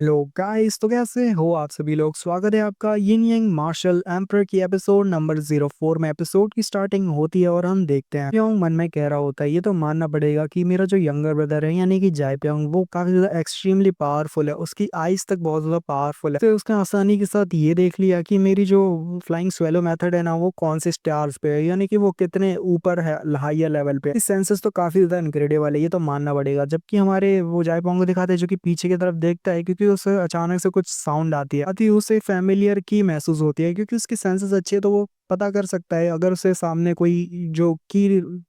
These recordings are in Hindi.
हेलो गाइस, तो कैसे हो आप सभी लोग। स्वागत है आपका यिन यांग मार्शल एम्पर की एपिसोड नंबर 04 में। एपिसोड की स्टार्टिंग होती है और हम देखते हैं प्योंग मन में कह रहा होता है, ये तो मानना पड़ेगा कि मेरा जो यंगर ब्रदर है यानी कि जाए प्योंग, वो काफी ज्यादा एक्सट्रीमली पावरफुल है। उसकी आइज तक बहुत ज्यादा पावरफुल है। तो उसने आसानी के साथ ये देख लिया कि मेरी जो फ्लाइंग स्वेलो मेथड है ना, वो कौन से स्टार्स पे है, यानी कि वो कितने ऊपर है, हाइयर लेवल पे। इस सेंसेस तो काफी ज्यादा इनक्रेडिबल है, ये तो मानना पड़ेगा। जबकि हमारे वो जाए पोंग को दिखाते हैं जो कि पीछे की तरफ देखता है, क्योंकि उसे अचानक से कुछ साउंड आती है, अति उसे फेमिलियर की महसूस होती है, क्योंकि उसकी सेंसेस अच्छी है तो वो पता कर सकता है। अगर उसे सामने कोई जो की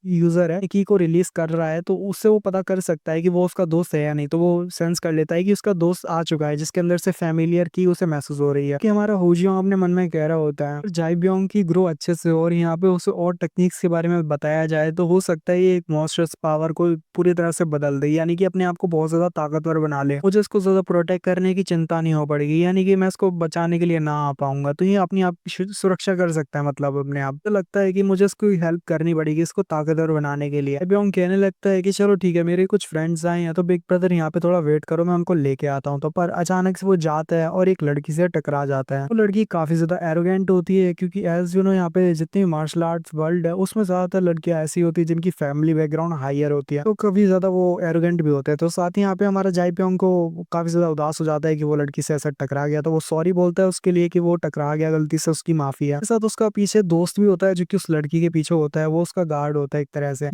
यूजर है की को रिलीज कर रहा है, तो उससे वो पता कर सकता है कि वो उसका दोस्त है या नहीं। तो वो सेंस कर लेता है कि उसका दोस्त आ चुका है, जिसके अंदर से फेमिलियर की उसे महसूस हो रही है। कि हमारा होजियोंग अपने मन में कह रहा होता है जाइब्योंग की ग्रो अच्छे से हो, और यहाँ पे उसे और टेक्निक्स के बारे में बताया जाए तो हो सकता है ये एक मॉन्स्टर्स पावर को पूरी तरह से बदल दे, यानी कि अपने आप को बहुत ज्यादा ताकतवर बना ले। मुझे इसको ज्यादा प्रोटेक्ट करने की चिंता नहीं हो पड़ेगी, यानी कि मैं इसको बचाने के लिए ना आ पाऊंगा, तो ये अपनी आप की सुरक्षा कर सकता है। मतलब अपने आप तो लगता है कि मुझे इसको हेल्प करनी पड़ेगी इसको ताकतवर बनाने के लिए। अभी कहने लगता है कि चलो ठीक है, मेरे कुछ फ्रेंड्स आए हैं तो बिग ब्रदर यहाँ पे थोड़ा वेट करो, मैं उनको लेके आता हूँ। तो पर अचानक से वो जाता है और एक लड़की से टकरा जाता है। वो लड़की काफी ज्यादा एरोगेंट होती है, क्योंकि एज यू नो यहाँ पे जितनी मार्शल आर्ट्स वर्ल्ड है उसमें ज्यादातर लड़कियां ऐसी होती है जिनकी फैमिली बैकग्राउंड हायर होती है, तो काफी ज्यादा वो एरोगेंट भी होते हैं। तो साथ ही यहाँ पे हमारा जाइप्योंग को काफी ज्यादा उदास हो जाता है कि वो लड़की से ऐसा टकरा गया, तो वो सॉरी बोलता है उसके लिए कि वो टकरा गया गलती से, उसकी माफी है। साथ उसका पीछे दोस्त भी होता है जो कि उस लड़की के पीछे होता है, वो उसका गार्ड होता है एक तरह से।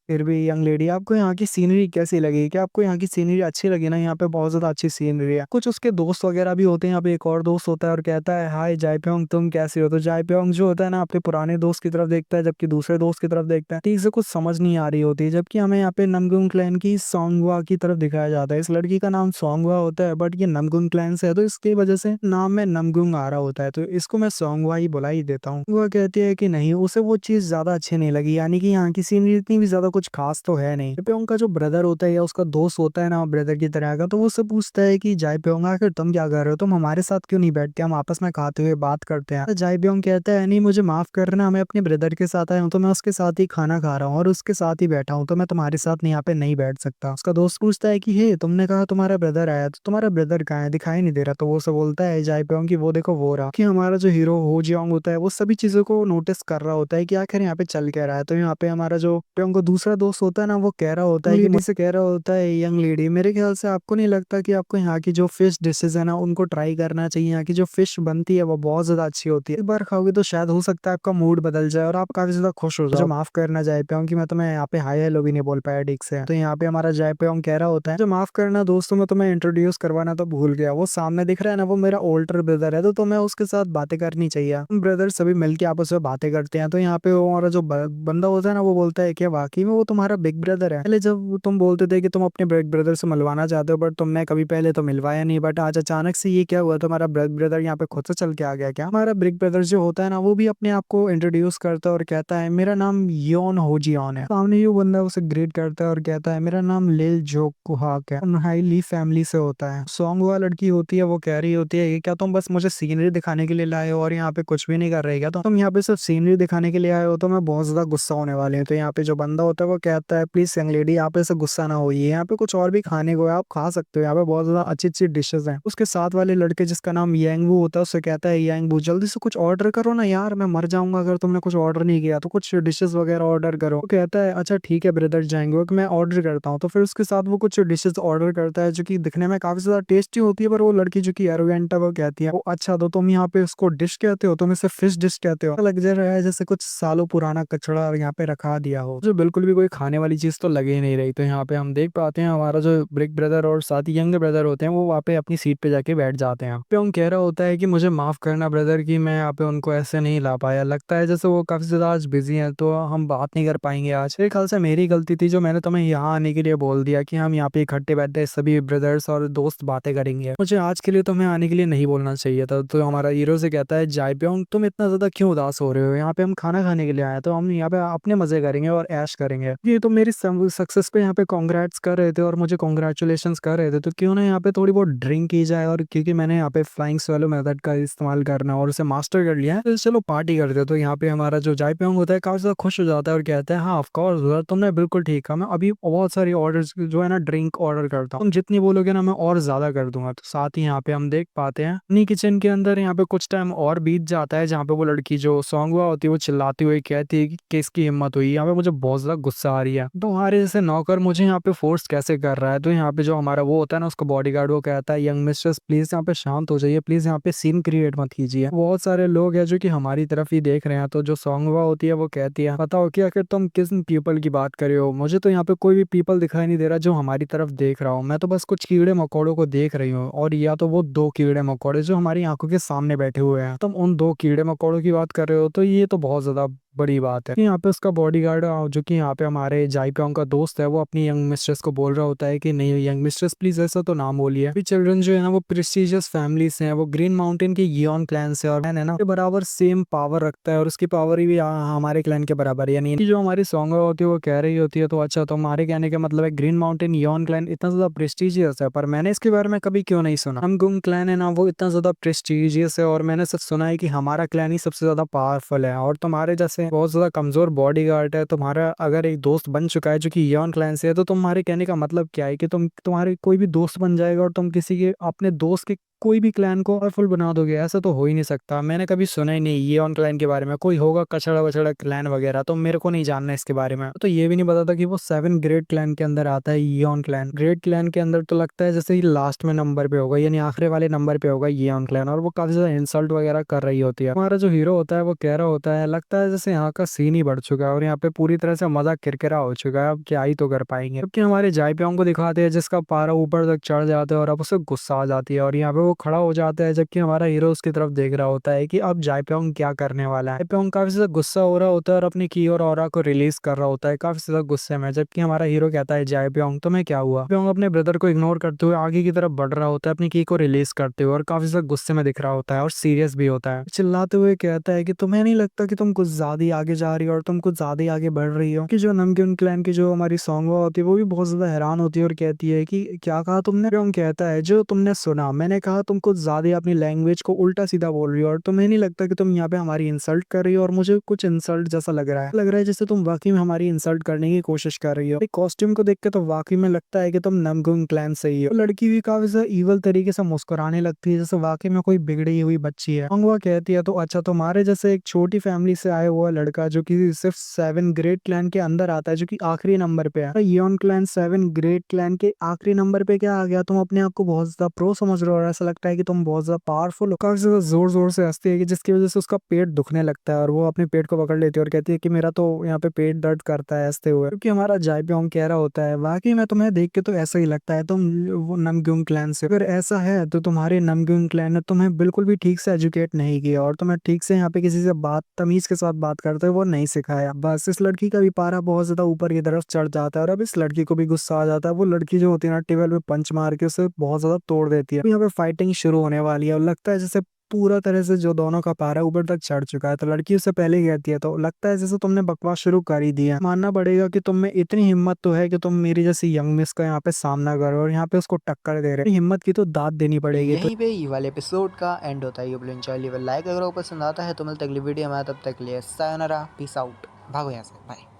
फिर भी यंग लेडी, आपको यहाँ की सीनरी कैसी लगी? क्या आपको यहाँ की सीनरी अच्छी लगी ना? यहाँ पे बहुत ज्यादा अच्छी सीनरी है। कुछ उसके दोस्त वगैरह भी होते हैं, यहाँ पे एक और दोस्त होता है और कहता है हाय जाइप्योंग, तुम कैसे हो? तो जाइप्योंग जो होता है ना, अपने पुराने दोस्त की तरफ देखता है, जबकि दूसरे दोस्त की तरफ देखता है। ठीक से कुछ समझ नहीं आ रही होती है। जबकि हमें यहाँ पे नमगुंग क्लैन की सोंगवा की तरफ दिखाया जाता है। इस लड़की का नाम सोंगवा होता है, बट ये नमगुंग क्लैन से है, तो इसकी वजह से नाम में नमगुंग आ रहा होता है, तो इसको मैं सोंगवा ही बुला ही देता हूँ। वह कहती है कि नहीं, उसे वो चीज ज्यादा अच्छी नहीं लगी, यानी कि यहाँ की सीनरी इतनी भी ज्यादा कुछ खास तो है नहीं। जाइप्योंग का जो ब्रदर होता है या उसका दोस्त होता है ना, ब्रदर की तरह का, तो वो उससे पूछता है कि जाइप्योंग आखिर तुम क्या कर रहे हो? तुम हमारे साथ क्यों नहीं बैठते, हम आपस में खाते हुए बात करते हैं। तो जाइप्योंग कहता है नहीं, मुझे माफ करना, मैं अपने ब्रदर के साथ आया हूँ, तो मैं उसके साथ ही खाना खा रहा हूँ और उसके साथ ही बैठा हूँ, तो मैं तुम्हारे साथ यहाँ पे नहीं बैठ सकता। उसका दोस्त पूछता है कि हे, तुमने कहा तुम्हारा ब्रदर आया, तो तुम्हारा ब्रदर कहाँ है? दिखाई नहीं दे रहा। तो वो सब बोलता है जाइप्योंग की वो देखो वो रहा। कि हमारा जो हीरो हो जियोंग होता है वो सभी चीजों को नोटिस कर रहा होता है कि आखिर यहाँ पे चल क्या रहा है। तो यहाँ पे हमारा जो प्योंग को दूसरा दोस्त होता है ना, वो कह रहा होता है कि मुझसे कह रहा होता है यंग लेडी, मेरे ख्याल से आपको नहीं लगता कि आपको यहाँ की जो फिश डिशेज है ना उनको ट्राई करना चाहिए? यहाँ की जो फिश बनती है वो बहुत ज्यादा अच्छी होती है, एक बार खाओगे तो शायद हो सकता है आपका मूड बदल जाए और आप काफी ज्यादा खुश हो जाओ। मुझे माफ करना जाए प्योंग कि मैं तुम्हें यहाँ पे हाई हेलो भी नहीं बोल पाया ठीक से। तो यहाँ पे हमारा जाए प्योंग कह रहा होता है जो माफ करना दोस्तों, मैं तुम्हें इंट्रोड्यूस करवाना तो भूल गया, वो सामने दिख रहा है ना, वो मेरा ओल्डर ब्रदर है, तो तुम्हें उसके साथ बातें करनी चाहिए। ब्रदर सभी मिलके आपस में बातें करते हैं। तो यहाँ पे वो हमारा जो बंदा होता है ना, वो बोलता है कि वाकई में वो तुम्हारा बिग ब्रदर है? पहले जब तुम बोलते थे कि तुम अपने बिग ब्रदर से मिलवाना चाहते हो, बट तुमने कभी पहले तो मिलवाया नहीं, बट आज अचानक से ये क्या हुआ? तुम्हारा बिग ब्रदर यहाँ पे खुद से चल के आ गया क्या? हमारा बिग ब्रदर जो होता है ना, वो भी अपने आप को इंट्रोड्यूस करता है और कहता है मेरा नाम योन होजियन है। सामने ये बंदा उसे ग्रीट करता है और कहता है मेरा नाम लिल जो कुहाक है, हाईली फैमिली से होता है। सॉन्ग वाला लड़की होती है, वो कह रही होती है कि क्या तुम बस मुझे सीनरी दिखाने के लिए लाए हो और यहाँ पे कुछ भी नहीं कर रहे? क्या तुम यहाँ पे सिर्फ सीनरी दिखाने के लिए आए हो? तो मैं बहुत ज्यादा गुस्सा होने वाले हैं। तो यहाँ पे जो बंदा होता है वो कहता है प्लीज यंग लेडी, आप ऐसे गुस्सा ना होइए, यहाँ पे कुछ और भी खाने को है, आप खा सकते हो, यहाँ पे बहुत ज्यादा अच्छी अच्छी डिशेज हैं। उसके साथ वाले लड़के जिसका नाम यांगवू होता है, उससे कहता है यांगवू जल्दी से कुछ ऑर्डर करो ना यार, मैं मर जाऊंगा अगर तुमने कुछ ऑर्डर नहीं किया, तो कुछ डिशेस वगैरह ऑर्डर करो। वो कहता है अच्छा ठीक है ब्रदर जाएंगे, कि मैं ऑर्डर करता हूँ। तो फिर उसके साथ वो कुछ डिशेस ऑर्डर करता है जो कि दिखने में काफी ज्यादा टेस्टी होती है, पर वो लड़की जो कि एरोगेंट है वो कहती है अच्छा तो तुम यहाँ पे उसको डिश कहते हो, तुम इसे फिश डिश कहते हो? लग जा रहा है जैसे कुछ सालों पुराना कचड़ा यहाँ पे रखा दिया हो, जो बिल्कुल भी कोई खाने वाली चीज तो लगे ही नहीं रही। तो यहाँ पे हम देख पाते हैं हमारा जो बिग ब्रदर और साथ ही यंग ब्रदर होते हैं वो वहाँ पे अपनी सीट पे जाके बैठ जाते हैं। प्योंग कह रहा होता है कि मुझे माफ करना ब्रदर कि मैं यहाँ पे उनको ऐसे नहीं ला पाया, लगता है जैसे वो काफी ज्यादा आज बिजी हैं तो हम बात नहीं कर पाएंगे आज। मेरे ख्याल से मेरी गलती थी जो मैंने तुम्हें यहाँ आने के लिए बोल दिया कि हम यहाँ पे इकट्ठे बैठे सभी ब्रदर्स और दोस्त बातें करेंगे, मुझे आज के लिए तुम्हें आने के लिए नहीं बोलना चाहिए था। तो हमारा हीरो से कहता है जाइप्योंग तुम इतना ज्यादा क्यों उदास हो रहे हो? यहाँ पे हम खाना खाने के लिए आए हैं, तो हम यहाँ पे अपने मज़े करेंगे और ऐश करेंगे। ये तो मेरी सक्सेस पे यहाँ पे कांग्रेट्स कर रहे थे और मुझे कांग्रेचुलेशंस कर रहे थे, तो क्यों ना यहाँ पे थोड़ी बहुत ड्रिंक की जाए। और क्योंकि मैंने यहाँ पे फ्लाइंग स्वेलो मेथड का इस्तेमाल करना और उसे मास्टर कर लिया है, तो चलो पार्टी करते हैं। तो यहाँ पे हमारा जो जाइपयोंग होता है काफ़ी ज़्यादा खुश हो जाता है और कहता है, हाँ ऑफ कोर्स तुमने बिल्कुल ठीक कहा, मैं अभी बहुत सारी ऑर्डर्स जो है ना ड्रिंक ऑर्डर करता हूँ, तुम जितनी बोलोगे ना मैं और ज़्यादा कर दूंगा। तो साथ ही यहाँ पे हम देख पाते हैं अपनी किचन के अंदर यहाँ पे कुछ टाइम और बीत जाता है, जहाँ पे वो लड़की जो सॉन्ग हुआ होती है वो चिल्लाती हुई कहती है कि किसकी हिम्मत हुई। यहाँ पे मुझे बहुत ज़्यादा गुस्सा आ रही है, तो हमारे जैसे नौकर मुझे यहाँ पे फोर्स कैसे कर रहा है। तो यहाँ पे जो हमारा वो होता है ना उसका बॉडीगार्ड, वो कहता है, यंग मिस्ट्रेस प्लीज यहाँ पे शांत हो जाइए, प्लीज यहाँ पे सीन क्रिएट मत कीजिए। बहुत सारे लोग हैं जो कि हमारी तरफ ही देख रहे हैं। तो जो सॉन्ग हुआ होती है वो कहती है, बताओ कि आखिर तुम किस पीपल की बात कर रहे हो? मुझे तो यहाँ पे कोई भी पीपल दिखाई नहीं दे रहा जो हमारी तरफ देख रहा हूँ, मैं तो बस कुछ कीड़े मकोड़ों को देख रही हूँ। और या तो वो दो कीड़े मकोड़े जो हमारी आंखों के सामने बैठे हुए हैं, तुम उन दो कीड़े मकोड़ों की बात कर रहे हो, तो ये तो बहुत ज्यादा बड़ी बात है। यहाँ पे उसका बॉडीगार्ड जो कि यहाँ पे हमारे जाइप्योंग का दोस्त है, वो अपनी यंग मिस्ट्रेस को बोल रहा होता है कि नहीं यंग मिस्ट्रेस प्लीज ऐसा तो ना बोलिए। अभी चिल्ड्रन जो है ना वो प्रेस्टिजियस फैमिली से हैं, वो ग्रीन माउंटेन के यियोन क्लैन से, और मैन है ना बराबर सेम पावर रखता है और उसकी पावर भी हमारे क्लैन के बराबर है। यानी जो हमारी सॉन्ग होती है वो कह रही होती है, तो अच्छा तो हमारे कहने का मतलब है ग्रीन माउंटेन यियोन क्लैन इतना ज्यादा प्रेस्टिजियस है, पर मैंने इसके बारे में कभी क्यों नहीं सुना। हमगुंग क्लैन है ना वो इतना ज्यादा प्रेस्टिजियस है और मैंने सिर्फ सुना है कि हमारा क्लैन ही सबसे ज्यादा पावरफुल है, और तुम्हारे जैसे बहुत ज्यादा कमजोर बॉडीगार्ड है तुम्हारा अगर एक दोस्त बन चुका है जो कि यियोन क्लैन से है, तो तुम्हारे कहने का मतलब क्या है कि तुम्हारे कोई भी दोस्त बन जाएगा और तुम किसी के अपने दोस्त के कोई भी क्लैन को पावरफुल बना दोगे? ऐसा तो हो ही नहीं सकता। मैंने कभी सुना ही नहीं ये ऑन क्लैन के बारे में। कोई होगा कचड़ा वचड़ा क्लैन वगैरह, तो मेरे को नहीं जानना इसके बारे में। तो ये भी नहीं पता था कि वो 7 ग्रेट क्लैन के अंदर आता है ये ऑन क्लैन। ग्रेट क्लैन के अंदर तो लगता है जैसे ही लास्ट में नंबर पे होगा, यानी आखिरी वाले नंबर पे होगा ये ऑन क्लैन, और वो काफी ज्यादा इंसल्ट वगैरह कर रही होती है। हमारा जो हीरो होता है वो कह रहा होता है, लगता है जैसे यहाँ का सीन ही बढ़ चुका है और यहाँ पे पूरी तरह से मजा किरकिरा हो चुका है, अब क्या ही तो कर पाएंगे। जबकि हमारे जाइप्योंग को दिखाते हैं जिसका पारा ऊपर तक चढ़ जाता है और अब उसे गुस्सा आ जाती है और यहाँ पे वो खड़ा हो जाता है, जबकि हमारा हीरो उसकी तरफ देख रहा होता है कि अब जाइप्योंग क्या करने वाला है। जाइप्योंग काफी ज्यादा गुस्सा हो रहा होता है और अपनी की और ऑरा को रिलीज कर रहा होता है काफी ज्यादा गुस्से में, जबकि हमारा हीरो कहता है, जाइप्योंग तुम्हें क्या हुआ? जाइप्योंग अपने ब्रदर को इग्नोर करते हुए आगे की तरफ बढ़ रहा होता है अपनी की को रिलीज करते हुए, और काफी ज्यादा गुस्से में दिख रहा होता है और सीरियस भी होता है। चिल्लाते हुए कहता है कि तुम्हें नहीं लगता कि तुम कुछ ज्यादा ही आगे जा रही हो और तुम कुछ ज्यादा ही आगे बढ़ रही हो? कि जो नमकीन क्लैन की जो हमारी सॉन्ग होती है वो भी बहुत ज्यादा हैरान होती है और कहती है कि क्या कहा तुमने? जाइप्योंग कहता है, जो तुमने सुना, मैंने कहा तुम कुछ ज्यादा ही अपनी लैंग्वेज को उल्टा सीधा बोल रही हो और तुम्हें नहीं लगता कि तुम यहाँ पे हमारी इंसल्ट कर रही हो? और मुझे कुछ इंसल्ट जैसा लग रहा है जैसे तुम वाकई में हमारी इंसल्ट करने की कोशिश कर रही हो। कॉस्ट्यूम को देख के तो वाकई में लगता है कि तुम नमगुंग क्लैन से ही हो। तो लड़की भी काफी ज्यादा इवल तरीके से मुस्कुराने लगती है जैसे वाकई में कोई बिगड़ी हुई बच्ची है। अंगवा कहती है, तो अच्छा तुम्हारे जैसे एक छोटी फैमिली से आया हुआ लड़का जो कि सिर्फ 7 ग्रेट क्लैन के अंदर आता है, जो कि आखिरी नंबर पे है, यियोन क्लैन 7 ग्रेट क्लैन के आखिरी नंबर पे क्या आ गया? तुम अपने आप को बहुत ज्यादा प्रो समझ रहे हो और ऐसा लगता है कि तुम बहुत ज्यादा पावरफुल हो। काफी ज्यादा जोर जोर से हंसती है कि जिसकी वजह से उसका पेट दुखने लगता है और वो अपने पेट को पकड़ लेती है और कहती है कि मेरा तो यहाँ पे पेट दर्द करता है हंसते हुए। क्योंकि हमारा जाइप्योंग कह रहा होता है, वाकई में तुम्हें देख के तो ऐसा ही लगता है तुम वो नमग्युंग क्लैन से। अगर ऐसा है तो तुम्हारे नमग्युंग क्लैन ने तुम्हें बिल्कुल भी ठीक से एजुकेट नहीं किया और तुम्हें ठीक से यहाँ पे किसी से बात तमीज के साथ बात करते हुए वो नहीं सिखाया। बस इस लड़की का भी पारा बहुत ज्यादा ऊपर की तरफ चढ़ जाता है और अब इस लड़की को भी गुस्सा आ जाता है। वो लड़की जो होती है ना टेबल पे पंच मार के उसे बहुत ज्यादा तोड़ देती है। यहाँ पे फाइटिंग शुरू होने वाली है और लगता है जैसे पूरा तरह से जो दोनों का पारा ऊपर तक चढ़ चुका है। तो लड़की उससे पहले ही कहती है, तो लगता है जैसे तुमने बकवास शुरू कर ही दिया। मानना पड़ेगा कि तुम में इतनी हिम्मत तो है कि तुम मेरी जैसी यंग मिस का यहाँ पे सामना करो और यहाँ पे उसको टक्कर दे रहे हो। हिम्मत की तो दाद देनी पड़ेगी। यहीं पे ये वाले एपिसोड का एंड होता है। ये बोले लाइक अगर आपको पसंद आता है तो मिलता है अगली वीडियो में, तब तक के लिए सायोनारा, पीस आउट, भागो यहाँ से, बाय।